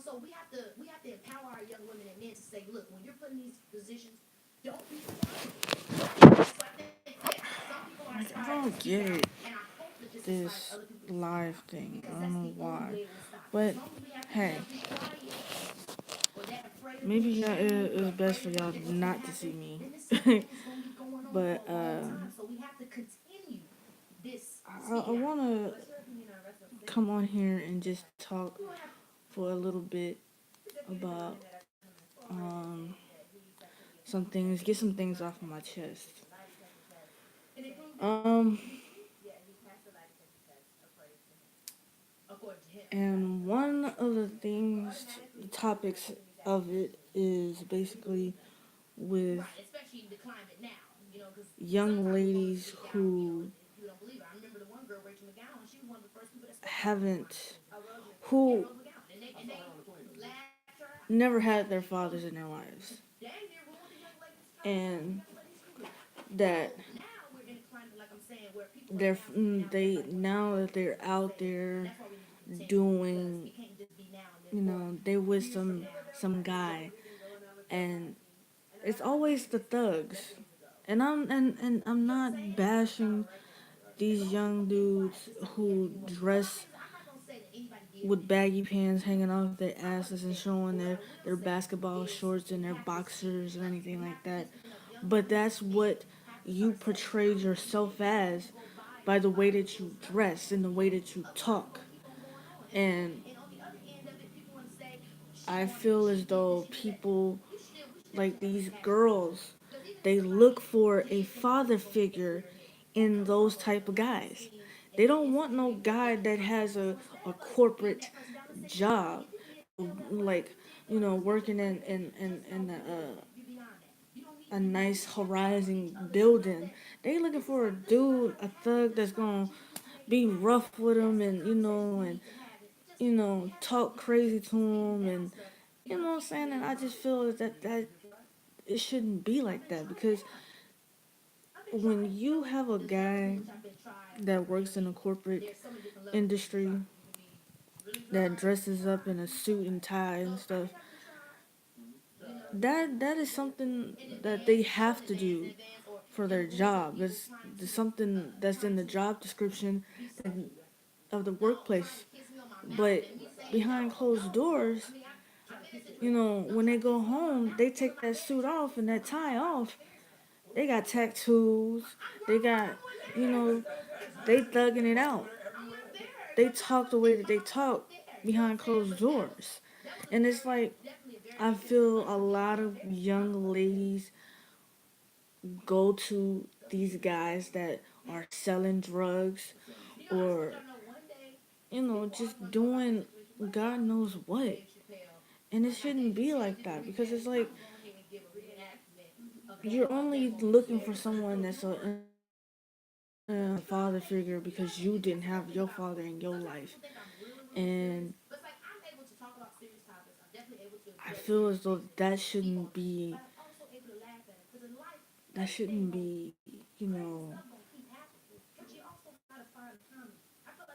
so we have to empower our young women and men to say, look, when you're put in these positions, don't be surprised. So I think, yes, some people are Like, I inspired to don't speak get out, it, and I hope that this inspires this other people to speak live out thing. I because don't that's know the only why. way it will stop. As But long as we have people hey, that be quiet or that afraid of maybe being y'all, shamed or it's best afraid for of what y'all what's gonna not to happen, see me. then this cycle is gonna be going on for But a long time. So we have to continue this I speaking out. want to come on here and just talk for a little bit about um, some things, get some things off of my chest. Um, and one of the things, the topics of it is basically with young ladies who haven't, who never had their fathers in their lives, and that they now that they're out there doing, they with some guy, and it's always the thugs. And I'm not bashing these young dudes who dress with baggy pants hanging off their asses and showing their basketball shorts and their boxers or anything like that. But that's what you portrayed yourself as by the way that you dress and the way that you talk. And I feel as though people like these girls, they look for a father figure in those type of guys. They don't want no guy that has a corporate job, like, working in a nice horizon building. They looking for a dude, a thug that's gonna be rough with them, and talk crazy to them, and what I'm saying. And I just feel that it shouldn't be like that, because when you have a guy that works in a corporate industry that dresses up in a suit and tie and stuff, that is something that they have to do for their job. It's something that's in the job description of the workplace. But behind closed doors, when they go home, they take that suit off and that tie off. They got tattoos. They got, you know, they thugging it out. They talk the way that they talk behind closed doors. And it's like, I feel a lot of young ladies go to these guys that are selling drugs, or, just doing God knows what. And it shouldn't be like that, because it's like you're only looking for someone that's a father figure because you didn't have your father in your life. And I feel as though that shouldn't be,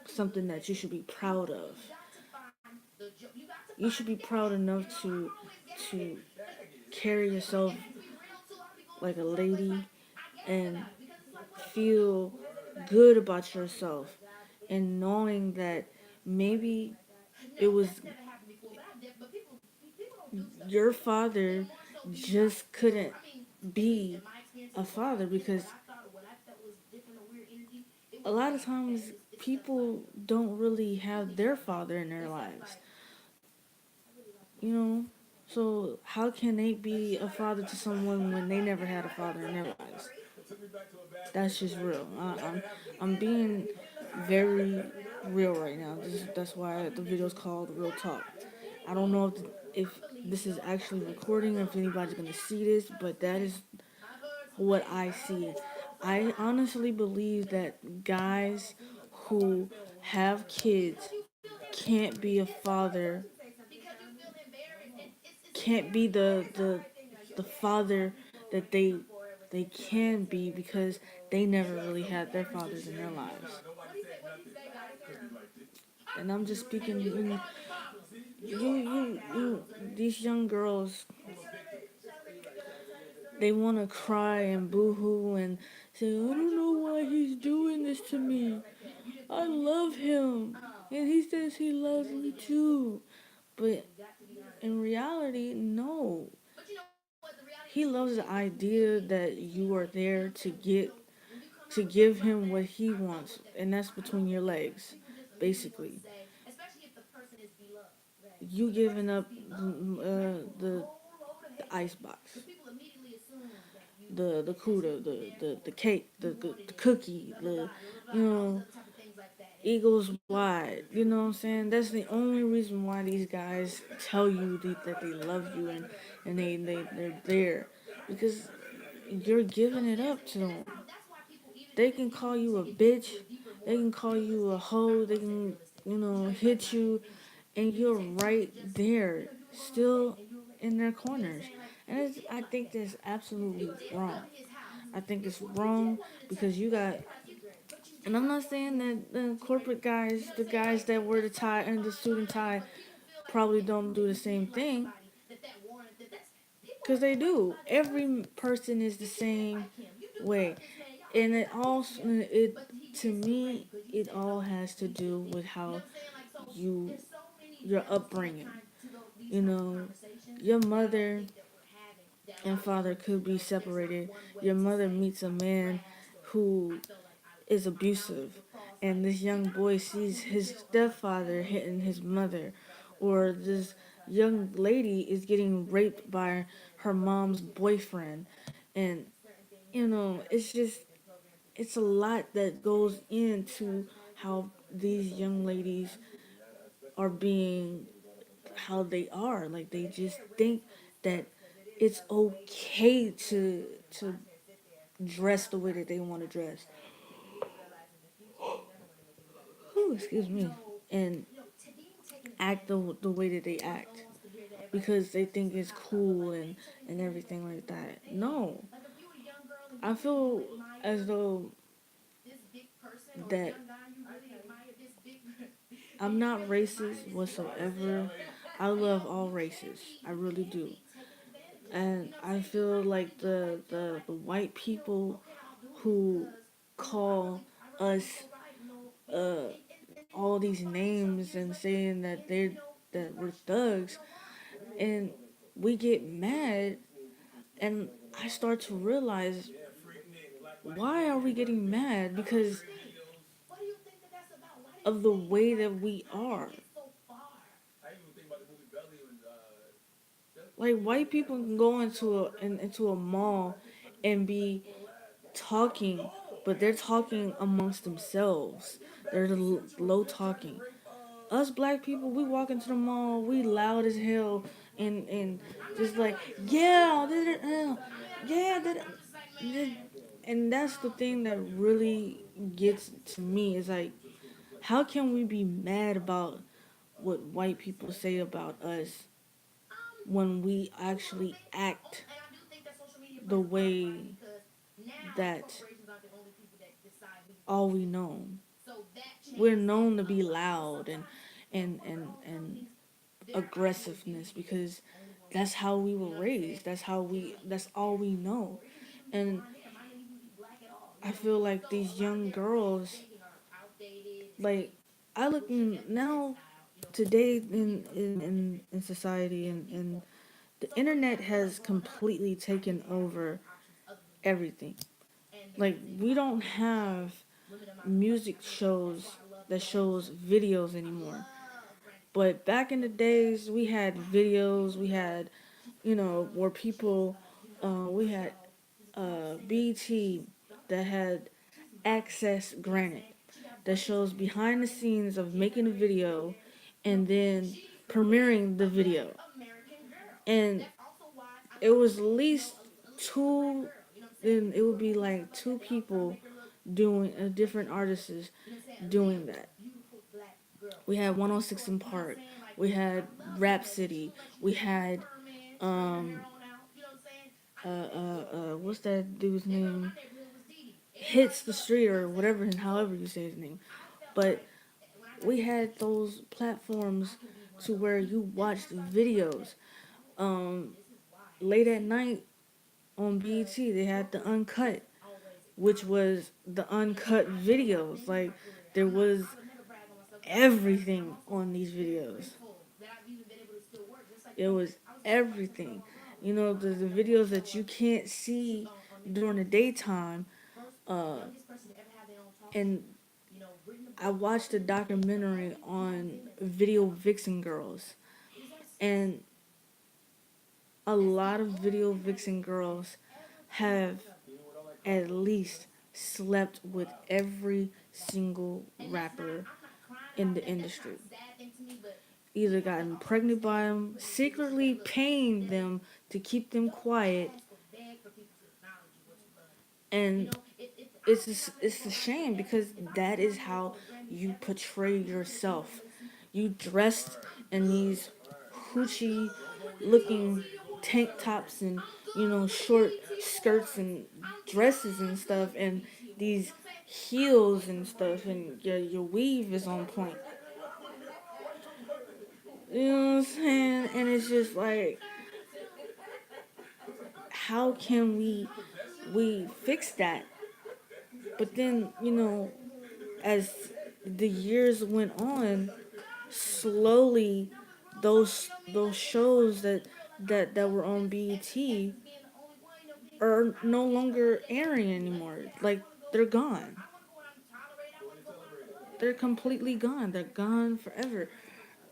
something that you should be proud of. You should be proud enough to carry yourself like a lady and feel good about yourself, and knowing that maybe it was your father just couldn't be a father, because a lot of times people don't really have their father in their lives, you know. So how can they be a father to someone when they never had a father in their lives? That's just real. I'm being very real right now. That's why the video is called Real Talk. I don't know if this is actually recording or if anybody's gonna see this, but that is what I see. I honestly believe that guys who have kids can't be a father, can't be the father that they can be, because they never really had their fathers in their lives. And I'm just speaking, you these young girls, they want to cry and boo-hoo and say, I don't know why he's doing this to me. I love him. And he says he loves me too. But in reality, no. He loves the idea that you are there to give him what he wants, and that's between your legs, basically. You giving up the ice box, the Cuda, the cake, the cookie, you know, Eagles wide. You know what I'm saying? That's the only reason why these guys tell you that they love you and they're there. Because you're giving it up to them. They can call you a bitch. They can call you a hoe. They can, hit you. And you're right there, still in their corners. And I think that's absolutely wrong. I think it's wrong because you got, and I'm not saying that the corporate guys, the guys that wear the tie and the suit and tie, probably don't do the same thing. Because they do. Every person is the same way. And it also, to me, it all has to do with how you, your upbringing. You know, your mother and father could be separated. Your mother meets a man who is abusive, and this young boy sees his stepfather hitting his mother, or this young lady is getting raped by her mom's boyfriend, and it's just it's a lot that goes into how these young ladies are being how they are. Like they just think that it's okay to dress the way that they want to dress. Ooh, excuse me. And act the way that they act because they think it's cool and everything like that. No. I feel as though that I'm not racist whatsoever. I love all races. I really do. And I feel like the white people who call us uh, all these names and saying that we're thugs, and we get mad, and I start to realize, why are we getting mad? Because of the way that we are. Like white people can go into a mall and be talking, but they're talking amongst themselves. They're low talking. Us black people, we walk into the mall, we loud as hell, and just like, yeah, yeah, and that's the thing that really gets to me, is like, how can we be mad about what white people say about us when we actually act the way that all we know? We're known to be loud and aggressiveness because that's how we were raised. That's all we know. And I feel like these young girls, like, I look now today in society, and the internet has completely taken over everything. Like, we don't have music shows that shows videos anymore. But back in the days, we had videos. We had, where people, we had BT that had access granted, that shows behind the scenes of making a video and then premiering the video. And it was at least two, then it would be like two people doing, different artists doing that. We had 106 in Park. We had Rhapsody. We had um what's that dude's name? Hits the Street, or whatever, and however you say his name. But we had those platforms to where you watched videos. Um, late at night on BET, they had the uncut, which was the uncut videos. Like there was everything on these videos. It was everything. You know, the videos that you can't see during the daytime. Uh, and I watched a documentary on video vixen girls, and a lot of video vixen girls have at least slept with every single rapper in the industry. Either gotten pregnant by them, secretly paying them to keep them quiet, and it's a shame because that is how you portray yourself. You dressed in these hoochie looking tank tops and short skirts and dresses and stuff and these heels and stuff and your weave is on point. You know what I'm saying? And it's just like, how can we fix that? But then, as the years went on, slowly those shows that were on BET are no longer airing anymore. Like they're gone. They're completely gone. They're gone forever.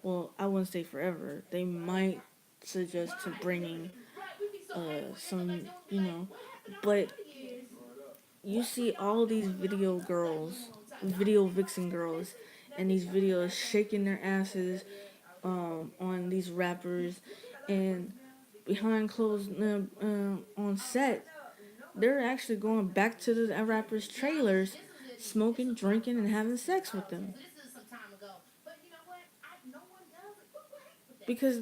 Well, I wouldn't say forever. They might suggest to bringing some, but you see all these video girls, video vixen girls, and these videos shaking their asses on these rappers, and behind closed on set, they're actually going back to the rappers' trailers, smoking, drinking, and having sex with them. Because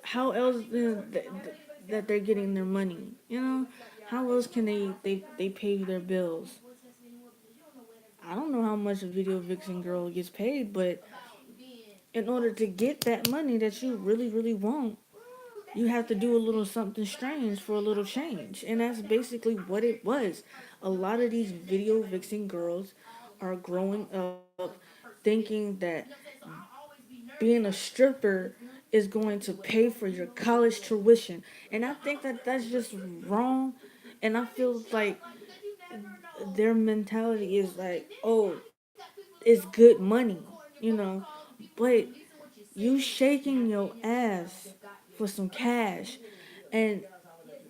how else that they're getting their money? How else can they pay their bills? I don't know how much a video vixen girl gets paid, but in order to get that money that you really, really want, you have to do a little something strange for a little change. And that's basically what it was. A lot of these video vixen girls are growing up thinking that being a stripper is going to pay for your college tuition. And I think that that's just wrong. And I feel like their mentality is like, oh, it's good money, you know. But you shaking your ass for some cash and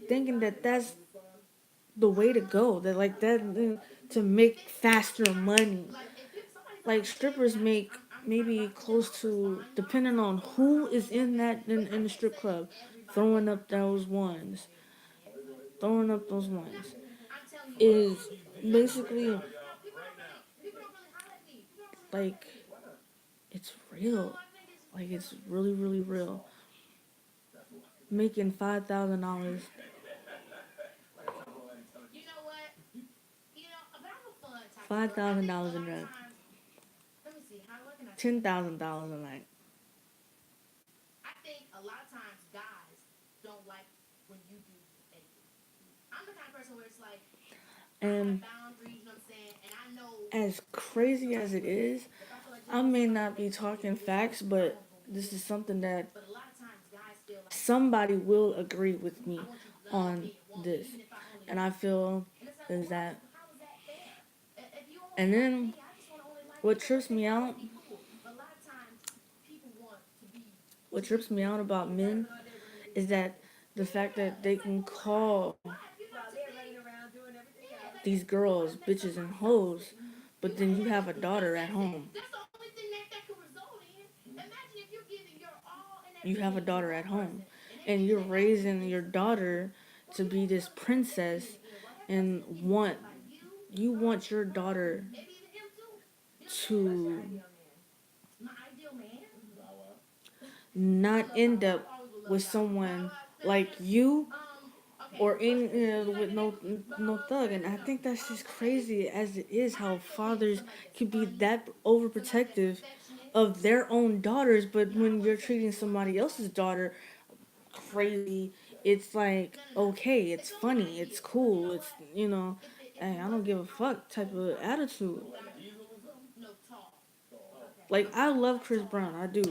thinking that that's the way to go. That like that to make faster money. Like strippers make maybe close to, depending on who is in in the strip club, throwing up those ones, throwing up those ones is basically like it's real. Like it's really really real. Making $5,000, $5,000 a night, $10,000 a night. And as crazy as it is, I may not be talking facts, but this is something that somebody will agree with me on this. And I feel is that, and then what trips me out, what trips me out about men is that the fact that they can call these girls bitches and hoes, but then you have a daughter at home. You have a daughter at home, and you're raising your daughter to be this princess, and you want your daughter to not end up with someone like you or in with no thug. And I think that's just crazy as it is how fathers can be that overprotective of their own daughters, but when you're treating somebody else's daughter crazy. It's like okay, it's funny, it's cool, it's hey, I don't give a fuck type of attitude. No tall. Like I love Chris Brown, I do.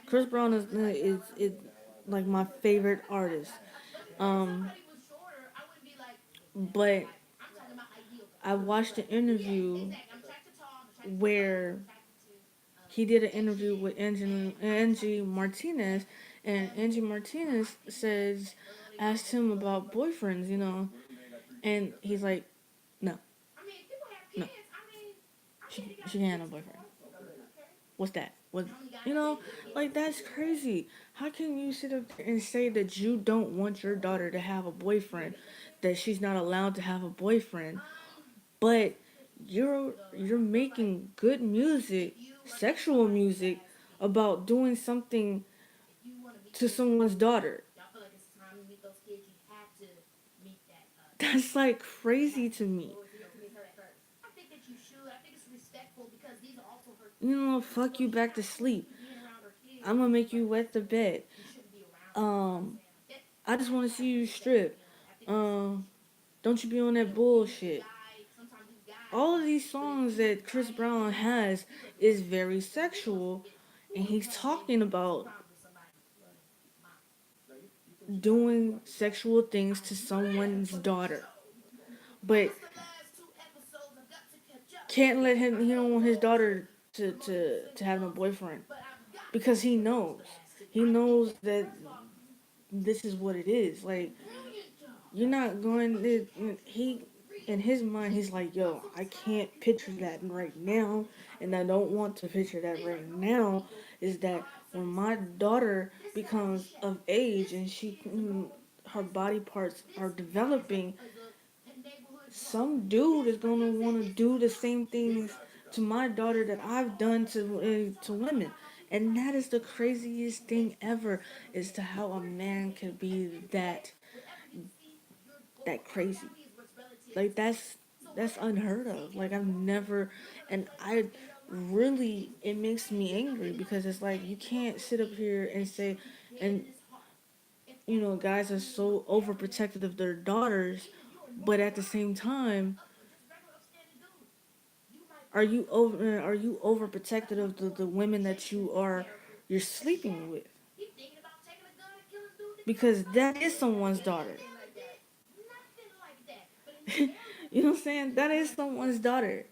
Chris Brown is like my favorite artist. But if Um, somebody was shorter, I wouldn't be like, but I'm talking about ideal. I watched an interview Exactly. I'm attracted to tall, I'm attracted to light, I'm where attracted to he did an interview Asian, with and Angie Martinez, and Angie Martinez says, asked him about boyfriends, and he's like, no, I mean, people have no, kids. I mean, I she can't got she can't have no boyfriend. okay. What's that? What I only got you a know, baby with like kids. that's crazy. How can you sit up there and say that you don't want your daughter to have a boyfriend, that she's not allowed to have a boyfriend, but you're making good If music, you are dating sexual somebody who music has kids, about doing something if you want to meet to those, someone's daughter. y'all feel like it's time to meet those kids, you have to meet that. That's like crazy to me. I think that you should. I think it's respectful because these are also her You kids. know, fuck you back to sleep. Being around her kids, I'm gonna make you wet the bed. you shouldn't be around. I just want to see you strip. Don't you be on that bullshit. Sometimes these guys, All of these songs that Chris Brown has is very sexual, and he's talking about probably somebody. doing sexual things to someone's daughter, but It's the last two episodes. I've got to catch up. can't let him. He don't want his daughter to have no boyfriend But I've got because he knows that this is what it is. Like brilliant job. you're not going. He in his mind, he's like, yo, I can't picture that right now, and I don't want to picture that right now. Is that when my daughter becomes of age and her body parts are developing, some dude is gonna want to do the same things to my daughter that I've done to women, and that is the craziest thing ever. Is to how a man could be that crazy. Like that's unheard of. Like I've never, and I really it makes me angry because it's like you can't sit up here and say, and guys are so overprotective of their daughters, but at the same time, are you overprotective of the women that you're sleeping with? Because that is someone's daughter. You know what I'm saying? That is someone's daughter.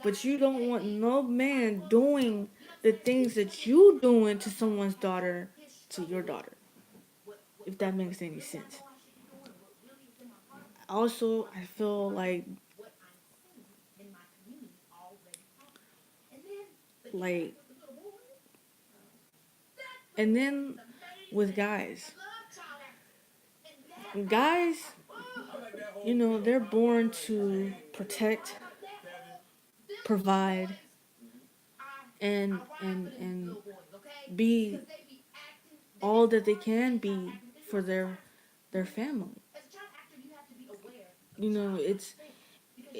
But you don't want no man doing the things that you doing to someone's daughter to your daughter. If that makes any sense. Also, I feel like and then with guys, they're born to protect, provide, and be all that they can be for their family.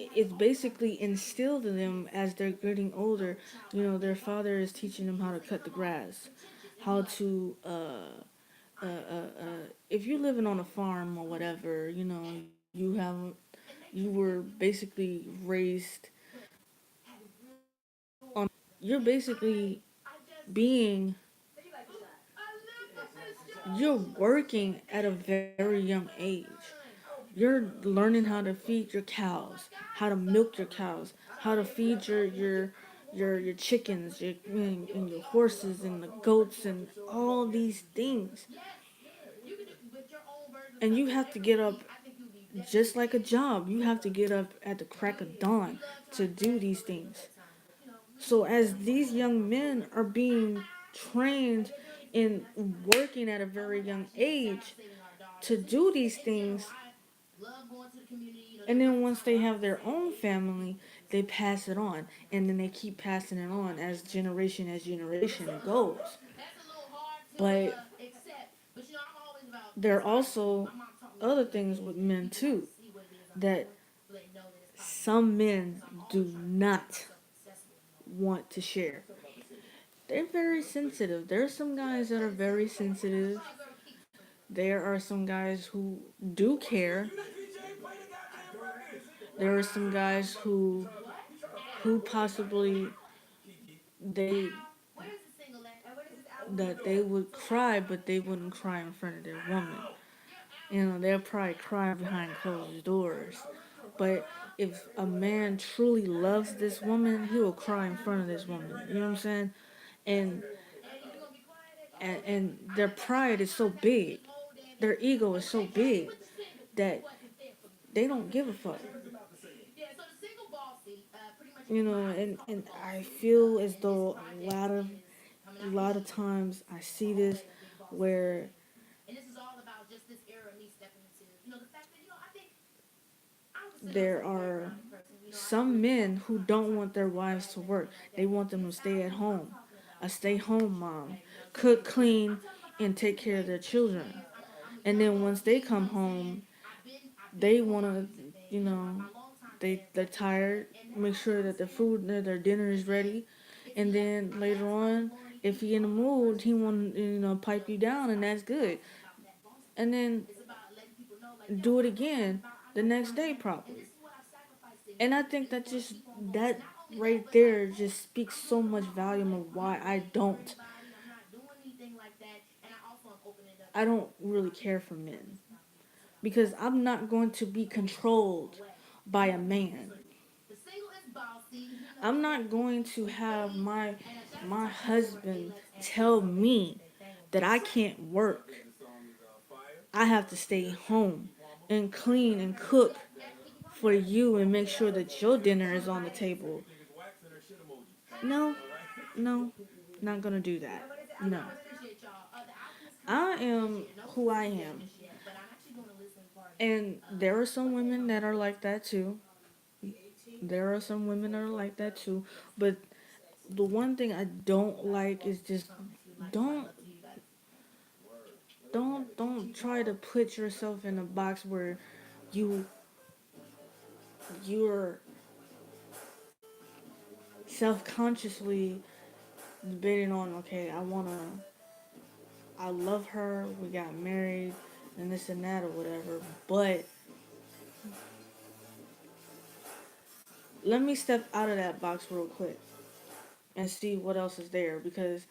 It's basically instilled in them as they're getting older. Their father is teaching them how to cut the grass, how to if you're living on a farm or whatever, you have you were basically raised on. You're basically being you're working at a very young age. You're learning how to feed your cows, how to milk your cows, how to feed your chickens, and your horses and the goats and all these things. And you have to get up just like a job. You have to get up at the crack of dawn to do these things. So as these young men are being trained in working at a very young age to do these things, and then once they have their own family, they pass it on, and then they keep passing it on as generation goes. But there are also other things with men too that some men do not want to share. They're very sensitive. There are some guys that are very sensitive there are some guys who do care. There are some guys who possibly they Where's the single what is this album? that they would cry, but they wouldn't cry in front of their woman. You know, they'll probably cry behind closed doors. But if a man truly loves this woman, he will cry in front of this woman. You know what I'm saying? And and their pride is so big, their ego is so big that they don't give a fuck. Yeah, so the single bossy, pretty much You know, and I feel as though a lot of times I see this where and this is all about just this era of me stepping into, the fact that, I think I was there are some men who don't want their wives to work. They want them to stay at home, a stay home mom, cook, clean, and take care of their children. And then once they come home, they want to, you know, they're tired, make sure that their food, their dinner is ready. And then later on, if he in the mood, he want to, pipe you down, and that's good. And then do it again the next day probably. And I think that right there just speaks so much volume of why I don't really care for men, because I'm not going to be controlled by a man. I'm not going to have my husband tell me that I can't work. I have to stay home and clean and cook for you and make sure that your dinner is on the table. No, no, not gonna do that. No. I am who I am. And there are some women that are like that too. There are some women that are like that too. But the one thing I don't like is just don't don't try to put yourself in a box where you you're self-consciously debating on, okay, I love her, we got married, and this and that or whatever, but let me step out of that box real quick and see what else is there, because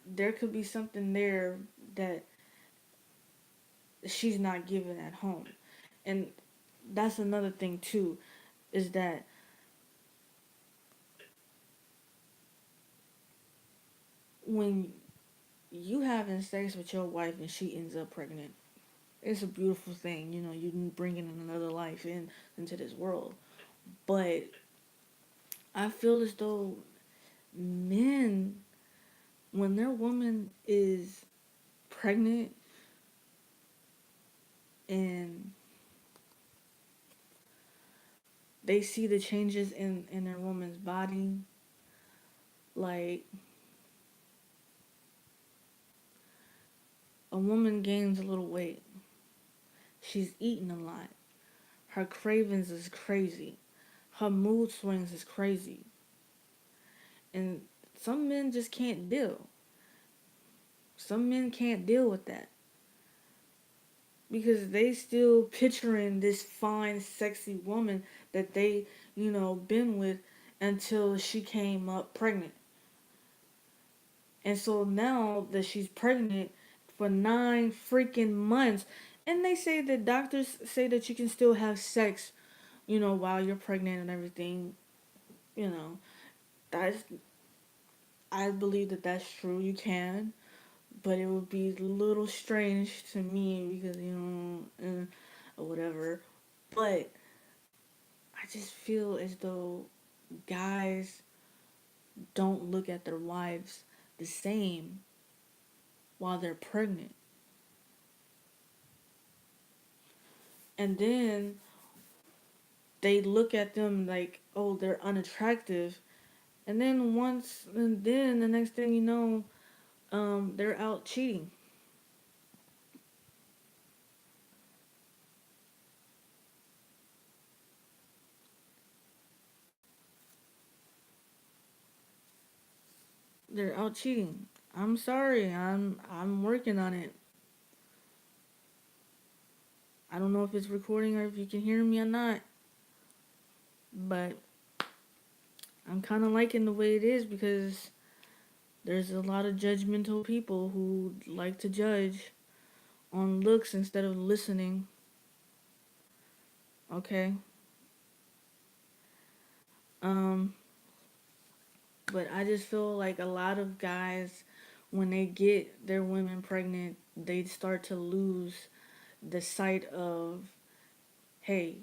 there could be something there that she's not given at home. And that's another thing too, is that when you having sex with your wife and she ends up pregnant, it's a beautiful thing. You bringing another life into this world. But I feel as though men, when their woman is pregnant and they see the changes in their woman's body, like a woman gains a little weight, she's eating a lot, her cravings is crazy, her mood swings is crazy, and some men just can't deal. Some men can't deal with that because they still picturing this fine, sexy woman that they, been with until she came up pregnant. And so now that she's pregnant for 9 freaking months, and they say that doctors say that you can still have sex, while you're pregnant and everything, you know, that's, I believe that that's true. You can, but it would be a little strange to me because, or whatever. But I just feel as though guys don't look at their wives the same while they're pregnant. And then they look at them like, oh, they're unattractive. And then the next thing you know, they're out cheating. They're out cheating. I'm sorry. I'm working on it. I don't know if it's recording or if you can hear me or not, but I'm kind of liking the way it is because there's a lot of judgmental people who like to judge on looks instead of listening. Okay. Um, but I just feel like a lot of guys, when they get their women pregnant, they start to lose the sight of, hey,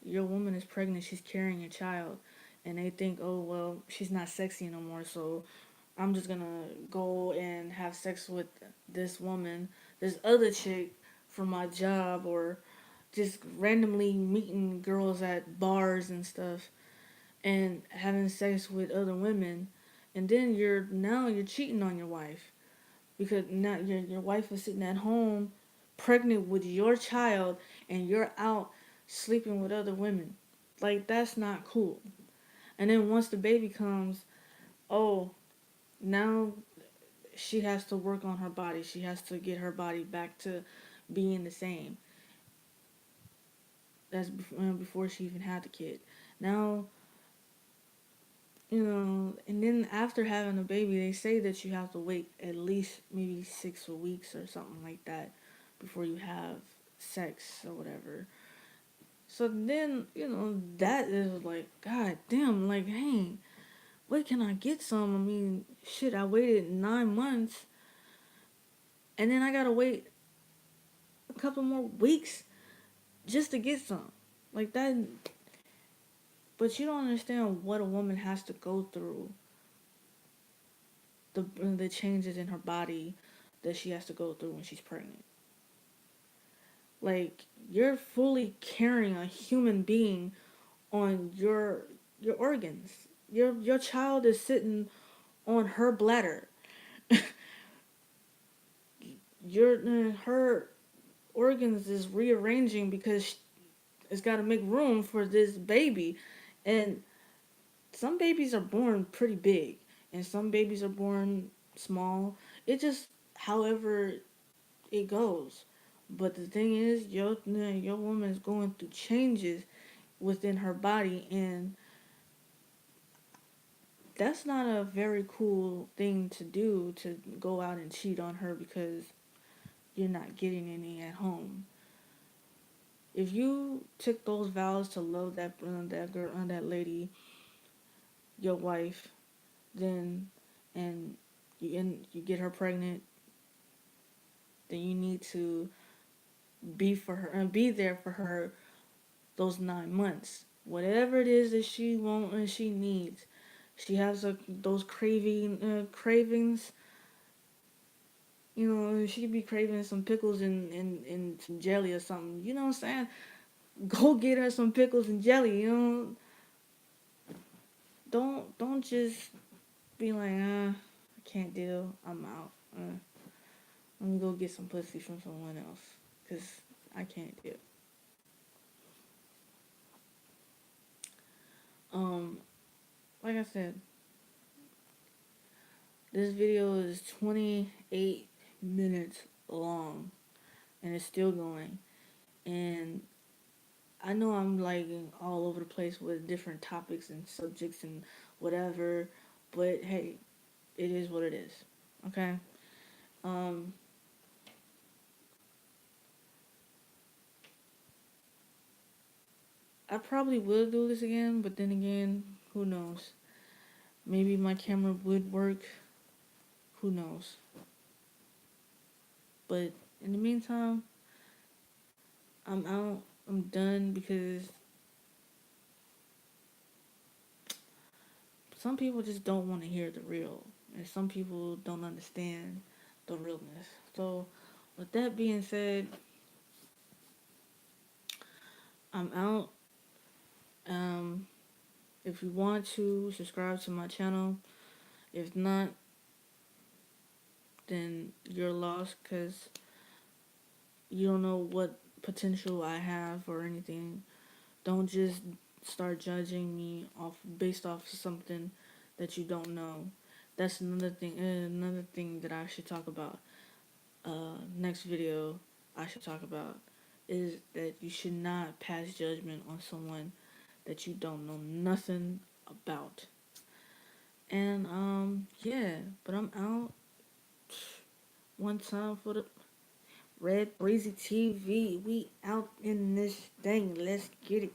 your woman is pregnant, she's carrying a child. And they think, oh, well, she's not sexy no more, so I'm just gonna go and have sex with this woman, this other chick for my job, or just randomly meeting girls at bars and stuff and having sex with other women. And then you're cheating on your wife because now your wife is sitting at home pregnant with your child and you're out sleeping with other women. Like, that's not cool. And then once the baby comes, oh, now she has to work on her body. She has to get her body back to being the same as before she even had the kid. Now, and then after having a baby, they say that you have to wait at least maybe 6 weeks or something like that before you have sex or whatever. So then, that is like, God damn, like, hey, where can I get some? I mean, shit, I waited 9 months and then I gotta wait a couple more weeks just to get some. Like that, but you don't understand what a woman has to go through, the changes in her body that she has to go through when she's pregnant. Like, you're fully carrying a human being on your organs. Your child is sitting on her bladder. Her organs is rearranging because it's got to make room for this baby, and some babies are born pretty big, and some babies are born small. It just, however it goes. But the thing is, your woman is going through changes within her body, and that's not a very cool thing to do, to go out and cheat on her because you're not getting any at home. If you took those vows to love that girl, that lady, your wife, then and you get her pregnant, then you need to be for her and be there for her those 9 months. Whatever it is that she wants and she needs, she has those cravings. She could be craving some pickles and some jelly or something. You know what I'm saying? Go get her some pickles and jelly. Don't just be like, I can't deal. I'm out. Let me go get some pussy from someone else, cause I can't deal. Um, like I said, this video is 28 minutes long, and it's still going. And I know I'm like all over the place with different topics and subjects and whatever, but hey, it is what it is. Okay. Um, I probably will do this again, but then again, who knows? Maybe my camera would work. Who knows? But in the meantime, I'm out. I'm done because some people just don't want to hear the real, and some people don't understand the realness. So, with that being said, I'm out. Um, if you want to subscribe to my channel, if not, then you're lost because you don't know what potential I have or anything. Don't just start judging me based off something that you don't know. That's another thing. Another thing that I should talk about. Next video, I should talk about is that you should not pass judgment on someone that you don't know nothing about. And yeah, but I'm out. One time for the Red Breezy TV. We out in this thing. Let's get it.